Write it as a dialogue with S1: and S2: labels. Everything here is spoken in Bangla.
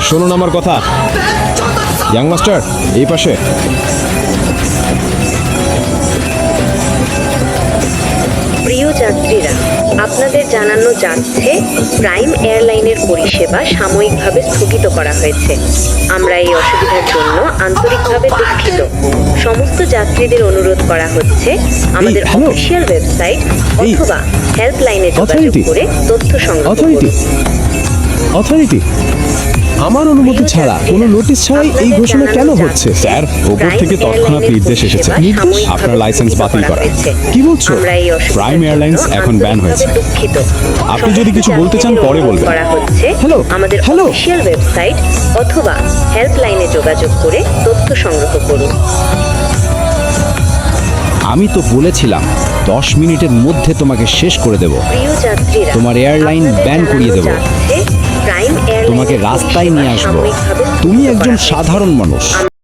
S1: শুনুন আমার কথা, ইয়াং মাস্টার এই পাশে।
S2: প্রিয় যাত্রীরা, আপনাদের জানানো যাচ্ছে প্রাইম এয়ারলাইনের পরিষেবা সাময়িকভাবে স্থগিত করা হয়েছে। আমরা এই অসুবিধার জন্য আন্তরিকভাবে দুঃখিত। সমস্ত যাত্রীদের অনুরোধ করা হচ্ছে আমাদের অফিসিয়াল ওয়েবসাইট অথবা হেল্পলাইনে যোগাযোগ করে তথ্য সংগ্রহ করুন।
S3: অথরিটি, আমার অনুমতি ছাড়া কোনো নোটিশ ছাড়াই এই ঘোষণা কেন হচ্ছে?
S1: স্যার, ওপর থেকে তৎক্ষণাৎ নির্দেশ এসেছে আপনার লাইসেন্স বাতিল করা।
S3: কি বলছো?
S1: প্রাইম এয়ারলাইন্স এখন ব্যান হয়েছে। আপনি যদি কিছু বলতে চান পরে বলবেন।
S3: হ্যালো,
S2: আমাদের
S3: হ্যালো।
S2: অফিসিয়াল ওয়েবসাইট অথবা হেল্পলাইনে যোগাযোগ করে তথ্য সংগ্রহ করুন।
S4: আমি তো বলেছিলাম 10 মিনিটের মধ্যে তোমাকে শেষ করে দেব।
S2: প্রিয় যাত্রীরা,
S4: তোমার এয়ারলাইন
S2: আপনাদের
S4: ব্যান করিয়ে
S2: জানানো
S4: দেব।
S2: যাচ্ছে প্রাইম এয়ারলাইনের
S4: তোমাকে রাস্তায় নিয়ে আসবো।
S2: সাময়িকভাবে স্থগিত
S4: তুমি একজন
S2: করা হয়েছে।
S4: সাধারণ মানুষ।